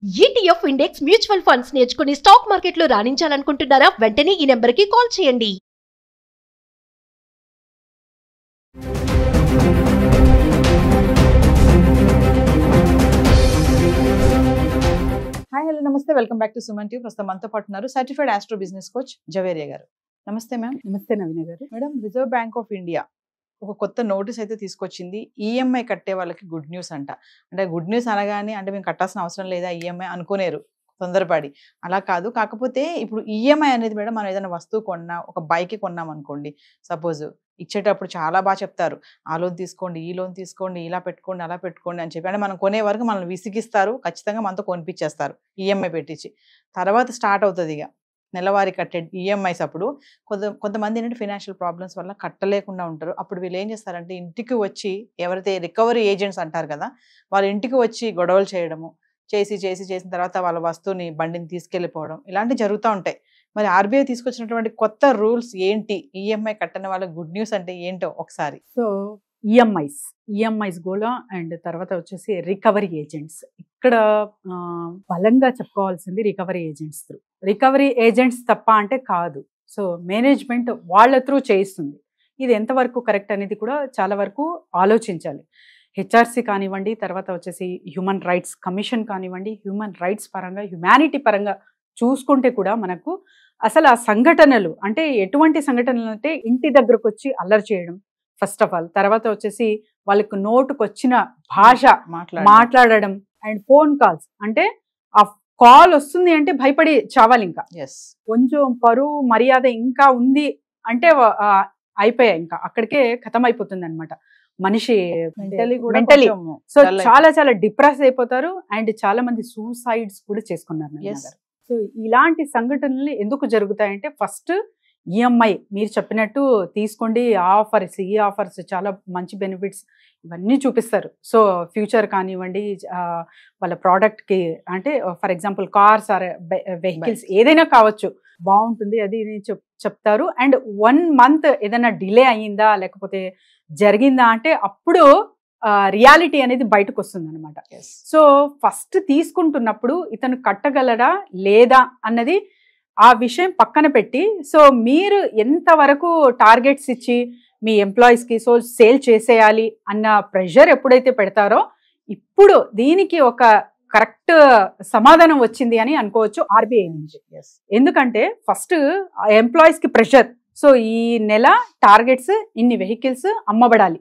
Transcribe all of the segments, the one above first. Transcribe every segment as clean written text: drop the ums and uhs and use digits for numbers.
ETF index mutual funds నేర్చుకుని stock మార్కెట్లో రాణించాలనుకుంటున్నారా? వెంటనే ఈ నెంబర్కి కాల్ చేయండి. హాయ్ హలో నమస్తే, welcome back to Suman TV. ప్రస్తుతం మనతో పాటు ఉన్నారు certified astro business coach Javeria గారు. నమస్తే మ్యామ్. నమస్తే నవీన గారు. Madam, Reserve Bank of India ఒక కొత్త నోటీస్ అయితే తీసుకొచ్చింది. ఈఎంఐ కట్టే వాళ్ళకి గుడ్ న్యూస్ అంట. అంటే గుడ్ న్యూస్ అనగానే అంటే మేము కట్టాల్సిన అవసరం లేదా ఈఎంఐ అనుకోలేరు తొందరపడి. అలా కాదు, కాకపోతే ఇప్పుడు ఈఎంఐ అనేది మేడం మనం ఏదైనా వస్తువు కొన్నా, ఒక బైక్ కొన్నాం అనుకోండి, సపోజ్ ఇచ్చేటప్పుడు చాలా బాగా చెప్తారు, ఆ లోన్ తీసుకోండి, ఈ లోన్ తీసుకోండి, ఇలా పెట్టుకోండి, అలా పెట్టుకోండి అని చెప్పి. అంటే మనం కొనే వరకు మనల్ని విసిగిస్తారు, ఖచ్చితంగా మనతో కొనిపించేస్తారు ఈఎంఐ పెట్టించి. తర్వాత స్టార్ట్ అవుతుంది ఇక నెలవారీ కట్టే ఈఎంఐస్. అప్పుడు కొంతమంది ఏంటంటే ఫైనాన్షియల్ ప్రాబ్లమ్స్ వల్ల కట్టలేకుండా ఉంటారు. అప్పుడు వీళ్ళు ఏం చేస్తారంటే ఇంటికి వచ్చి, ఎవరైతే రికవరీ ఏజెంట్స్ అంటారు కదా, వాళ్ళ ఇంటికి వచ్చి గొడవలు చేయడము, చేసిన తర్వాత వాళ్ళ వస్తువుని బండిని తీసుకెళ్ళిపోవడం, ఇలాంటివి జరుగుతూ ఉంటాయి. మరి ఆర్బీఐ తీసుకొచ్చినటువంటి కొత్త రూల్స్ ఏంటి? ఈఎంఐ కట్టని వాళ్ళ గుడ్ న్యూస్ అంటే ఏంటో ఒకసారి. సో ఈఎంఐస్ గోలా అండ్ తర్వాత వచ్చేసి రికవరీ ఏజెంట్స్. ఇక్కడ బలంగా చెప్పుకోవాల్సింది recovery agents through. Recovery agents తప్ప అంటే కాదు. సో మేనేజ్మెంట్ వాళ్ళ త్రూ చేయిస్తుంది. ఇది ఎంతవరకు కరెక్ట్ అనేది కూడా చాలా వరకు ఆలోచించాలి. హెచ్ఆర్సీ కానివ్వండి, తర్వాత వచ్చేసి హ్యూమన్ రైట్స్ కమిషన్ కానివ్వండి, హ్యూమన్ రైట్స్ పరంగా, హ్యుమానిటీ పరంగా చూసుకుంటే కూడా మనకు అసలు ఆ సంఘటనలు అంటే ఎటువంటి సంఘటనలు అంటే ఇంటి దగ్గరకు వచ్చి అల్లరి చేయడం ఫస్ట్ ఆఫ్ ఆల్, తర్వాత వచ్చేసి వాళ్ళకు నోటుకు వచ్చిన భాష మాట్లాడడం అండ్ ఫోన్ కాల్స్. అంటే ఆ కాల్ వస్తుంది అంటే భయపడి చావాలి. ఇంకా కొంచెం పరువు మర్యాద ఇంకా ఉంది అంటే అయిపోయాయి, ఇంకా అక్కడికే ఖతం అయిపోతుంది అనమాట మనిషి మెంటలీ. సో చాలా చాలా డిప్రెస్ అయిపోతారు అండ్ చాలా మంది సూసైడ్స్ కూడా చేసుకున్నారు. సో ఇలాంటి సంఘటనలు ఎందుకు జరుగుతాయంటే ఫస్ట్ ఈఎంఐ మీరు చెప్పినట్టు తీసుకోండి, ఆఫర్స్ ఈ ఆఫర్స్ చాలా మంచి బెనిఫిట్స్ ఇవన్నీ చూపిస్తారు. సో ఫ్యూచర్ కానివ్వండి, వాళ్ళ ప్రోడక్ట్కి అంటే for example cars or vehicles ఏదైనా కావచ్చు, బాగుంటుంది అది చెప్తారు. అండ్ 1 month ఏదైనా డిలే అయ్యిందా లేకపోతే జరిగిందా అంటే అప్పుడు రియాలిటీ అనేది బయటకు వస్తుంది అనమాట. సో ఫస్ట్ తీసుకుంటున్నప్పుడు ఇతను కట్టగలడా లేదా అన్నది ఆ విషయం పక్కన పెట్టి, సో మీరు ఎంతవరకు టార్గెట్స్ ఇచ్చి మీ ఎంప్లాయీస్కి సో సేల్ చేసేయాలి అన్న ప్రెషర్ ఎప్పుడైతే పెడతారో ఇప్పుడు దీనికి ఒక కరెక్ట్ సమాధానం వచ్చింది అని అనుకోవచ్చు ఆర్బీఐ నుంచి. ఎందుకంటే ఫస్ట్ ఎంప్లాయీస్కి ప్రెషర్, సో ఈ నెల టార్గెట్స్ ఇన్ని వెహికల్స్ అమ్మబడాలి.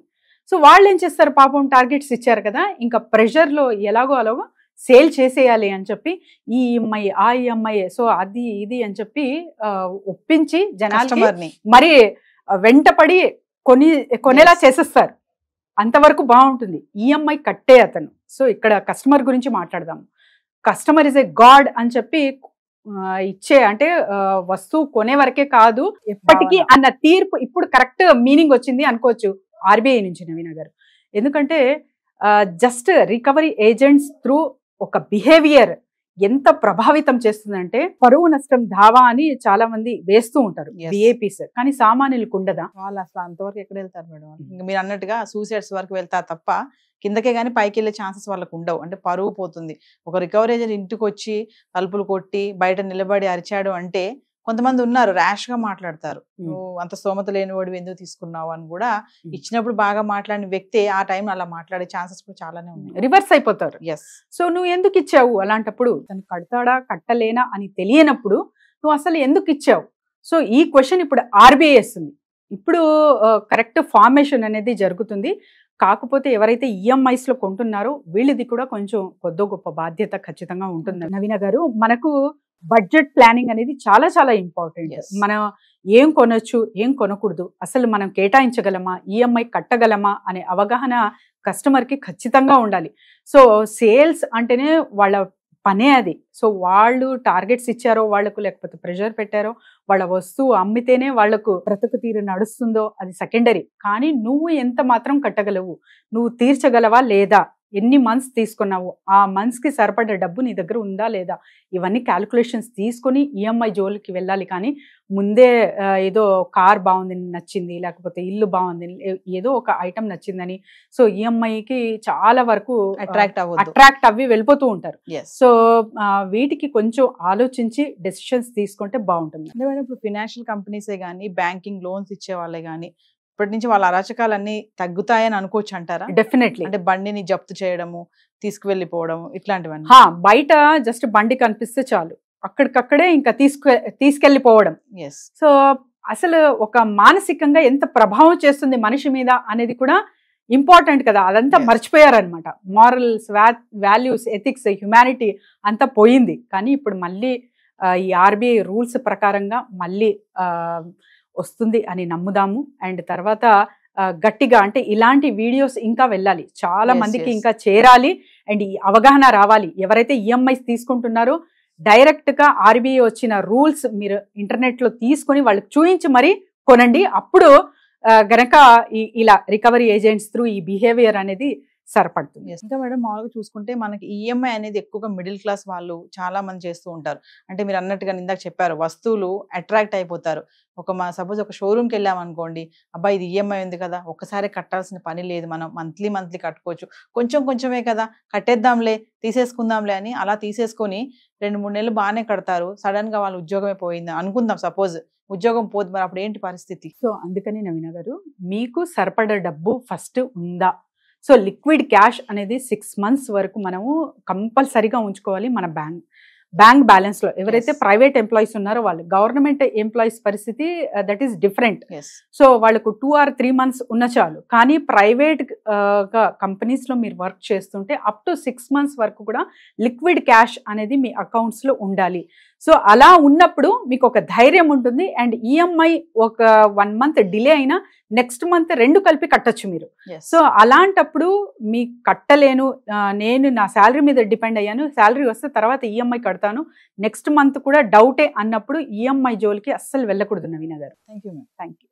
సో వాళ్ళు ఏం చేస్తారు, పాపం టార్గెట్స్ ఇచ్చారు కదా, ఇంకా ప్రెషర్లో ఎలాగో అలాగో సేల్ చేసేయాలి అని చెప్పి ఈ ఈఎంఐ ఆ ఈఎంఐ సో అది ఇది అని చెప్పి ఒప్పించి జనాలకి మరి వెంటపడి కొనేలా చేసేస్తారు. అంతవరకు బాగుంటుంది. ఈఎంఐ కట్టే అతను. సో ఇక్కడ కస్టమర్ గురించి మాట్లాడదాం. కస్టమర్ ఇస్ ఏ గాడ్ అని చెప్పి ఇచ్చే అంటే వస్తువు కొనే వరకే కాదు ఎప్పటికీ అన్న తీర్పు ఇప్పుడు కరెక్ట్ మీనింగ్ వచ్చింది అనుకోవచ్చు ఆర్బీఐ నుంచి నవీన గారు. ఎందుకంటే జస్ట్ రికవరీ ఏజెంట్స్ త్రూ ఒక బిహేవియర్ ఎంత ప్రభావితం చేస్తుందంటే పరువు నష్టం దావా అని చాలా మంది వేస్తూ ఉంటారు బిఏపీస్, కానీ సామాన్యులకు ఉండదా? వాళ్ళు అసలు అంతవరకు ఎక్కడ వెళ్తారు మేడం? ఇంకా మీరు అన్నట్టుగా సూసైడ్స్ వరకు వెళ్తారు తప్ప కిందకే కానీ పైకి వెళ్ళే ఛాన్సెస్ వాళ్ళకు ఉండవు. అంటే పరువు పోతుంది. ఒక రికవరీ ఏజెంట్ ఇంటికి వచ్చి తలుపులు కొట్టి బయట నిలబడి అరిచాడు అంటే కొంతమంది ఉన్నారు ర్యాష్ గా మాట్లాడతారు, నువ్వు అంత స్తోమత లేనివాడు ఎందుకు తీసుకున్నావు అని కూడా. ఇచ్చినప్పుడు బాగా మాట్లాడిన వ్యక్తి ఆ టైం అలా మాట్లాడే ఛాన్సెస్ కూడా చాలానే ఉన్నాయి. రివర్స్ అయిపోతారు. సో నువ్వు ఎందుకు ఇచ్చావు? అలాంటప్పుడు తను కడతాడా కట్టలేనా అని తెలియనప్పుడు నువ్వు అసలు ఎందుకు ఇచ్చావు? సో ఈ క్వశ్చన్ ఇప్పుడు ఆర్బీఐ వేస్తుంది. ఇప్పుడు కరెక్ట్ ఫార్మేషన్ అనేది జరుగుతుంది. కాకపోతే ఎవరైతే ఈఎంఐస్ లో కొంటున్నారో వీళ్ళది కూడా కొంచెం కొద్దో గొప్ప బాధ్యత ఖచ్చితంగా ఉంటుంది. నవీన గారు, మనకు బడ్జెట్ ప్లానింగ్ అనేది చాలా చాలా ఇంపార్టెంట్. మనం ఏం కొనొచ్చు ఏం కొనకూడదు, అసలు మనం కేటాయించగలమా, ఈఎంఐ కట్టగలమా అనే అవగాహన కస్టమర్కి ఖచ్చితంగా ఉండాలి. సో సేల్స్ అంటేనే వాళ్ళ పనే అది. సో వాళ్ళు టార్గెట్స్ ఇచ్చారో వాళ్ళకు లేకపోతే ప్రెషర్ పెట్టారో వాళ్ళ వస్తువు అమ్మితేనే వాళ్లకు బ్రతుకు తీరు నడుస్తుందో అది సెకండరీ. కానీ నువ్వు ఎంత మాత్రం కట్టగలవు, నువ్వు తీర్చగలవా లేదా, ఎన్ని మంత్స్ తీసుకున్నావు, ఆ మంత్స్కి సరిపడే డబ్బు నీ దగ్గర ఉందా లేదా, ఇవన్నీ క్యాలిక్యులేషన్స్ తీసుకొని ఈఎంఐ జోలికి వెళ్ళాలి. కానీ ముందే ఏదో కార్ బాగుంది నచ్చింది, లేకపోతే ఇల్లు బాగుంది, ఏదో ఒక ఐటమ్ నచ్చిందని సో ఈఎంఐకి చాలా వరకు అట్రాక్ట్ అవ్వి వెళ్ళిపోతూ ఉంటారు. సో వీటికి కొంచెం ఆలోచించి డెసిషన్స్ తీసుకుంటే బాగుంటుంది. అంటే మేడం ఇప్పుడు ఫినాన్షియల్ కంపెనీసే కానీ బ్యాంకింగ్ లోన్స్ ఇచ్చే వాళ్ళే కానీ ఇప్పటి నుంచి వాళ్ళ అరాచకాలన్నీ తగ్గుతాయని అనుకోవచ్చు అంటారా? డెఫినెట్లీ. అంటే బండిని జప్తు చేయడము, తీసుకువెళ్ళిపోవడం ఇట్లాంటివన్నీ. బయట జస్ట్ బండి కనిపిస్తే చాలు అక్కడికక్కడే ఇంకా తీసుకెళ్ళిపోవడం. సో అసలు ఒక మానసికంగా ఎంత ప్రభావం చేస్తుంది మనిషి మీద అనేది కూడా ఇంపార్టెంట్ కదా, అదంతా మర్చిపోయారనమాట. మారల్స్, వాల్యూస్, ఎథిక్స్, హ్యుమానిటీ అంతా పోయింది. కానీ ఇప్పుడు మళ్ళీ ఈ ఆర్బీఐ రూల్స్ ప్రకారంగా మళ్ళీ వస్తుంది అని నమ్ముదాము. అండ్ తర్వాత గట్టిగా అంటే ఇలాంటి వీడియోస్ ఇంకా వెళ్ళాలి, చాలా మందికి ఇంకా చేరాలి అండ్ ఈ అవగాహన రావాలి. ఎవరైతే ఈఎంఐస్ తీసుకుంటున్నారో డైరెక్ట్గా ఆర్బీఐ వచ్చిన రూల్స్ మీరు ఇంటర్నెట్లో తీసుకొని వాళ్ళకి చూపించి మరీ కొనండి. అప్పుడు గనక ఇలా రికవరీ ఏజెంట్స్ త్రూ ఈ బిహేవియర్ అనేది సరిపడుతుంది. ఇంకా మేడం మామూలుగా చూసుకుంటే మనకి ఈఎంఐ అనేది ఎక్కువగా మిడిల్ క్లాస్ వాళ్ళు చాలా మంది చేస్తూ ఉంటారు. అంటే మీరు అన్నట్టుగా ఇందాక చెప్పారు, వస్తువులు అట్రాక్ట్ అయిపోతారు. సపోజ్ ఒక షోరూమ్కి వెళ్ళాం అనుకోండి, అబ్బాయి ఇది ఈఎంఐ ఉంది కదా, ఒక్కసారి కట్టాల్సిన పని లేదు, మనం మంత్లీ కట్టుకోవచ్చు, కొంచెం కొంచెమే కదా కట్టేద్దాంలే, తీసేసుకుందాంలే అని అలా తీసేసుకొని 2-3 నెలలు బాగానే కడతారు. సడన్ గా వాళ్ళ ఉద్యోగమే పోయింది అనుకుందాం, సపోజ్ ఉద్యోగం పోదు, మరి అప్పుడు ఏంటి పరిస్థితి? సో అందుకని నవీన గారు, మీకు సరిపడ డబ్బు ఫస్ట్ ఉందా? సో లిక్విడ్ క్యాష్ అనేది 6 months వరకు మనము కంపల్సరీగా ఉంచుకోవాలి మన బ్యాంక్ బ్యాలెన్స్ లో. ఎవరైతే ప్రైవేట్ ఎంప్లాయీస్ ఉన్నారో వాళ్ళు, గవర్నమెంట్ ఎంప్లాయీస్ పరిస్థితి దట్ ఈస్ డిఫరెంట్. సో వాళ్ళకు 2 or 3 months ఉన్న చాలు. కానీ ప్రైవేట్ కంపెనీస్ లో మీరు వర్క్ చేస్తుంటే అప్ టు 6 months వరకు కూడా లిక్విడ్ క్యాష్ అనేది మీ అకౌంట్స్ లో ఉండాలి. సో అలా ఉన్నప్పుడు మీకు ఒక ధైర్యం ఉంటుంది. అండ్ ఈఎంఐ ఒక 1 month డిలే అయినా నెక్స్ట్ మంత్ 2 కలిపి కట్టొచ్చు మీరు. సో అలాంటప్పుడు మీ కట్టలేను, నేను నా శాలరీ మీద డిపెండ్ అయ్యాను, శాలరీ వస్తే తర్వాత ఈఎంఐ కడతాను, నెక్స్ట్ మంత్ కూడా డౌటే అన్నప్పుడు ఈఎంఐ జోలికి అస్సలు వెళ్ళకూడదు నవీన గారు. Thank you.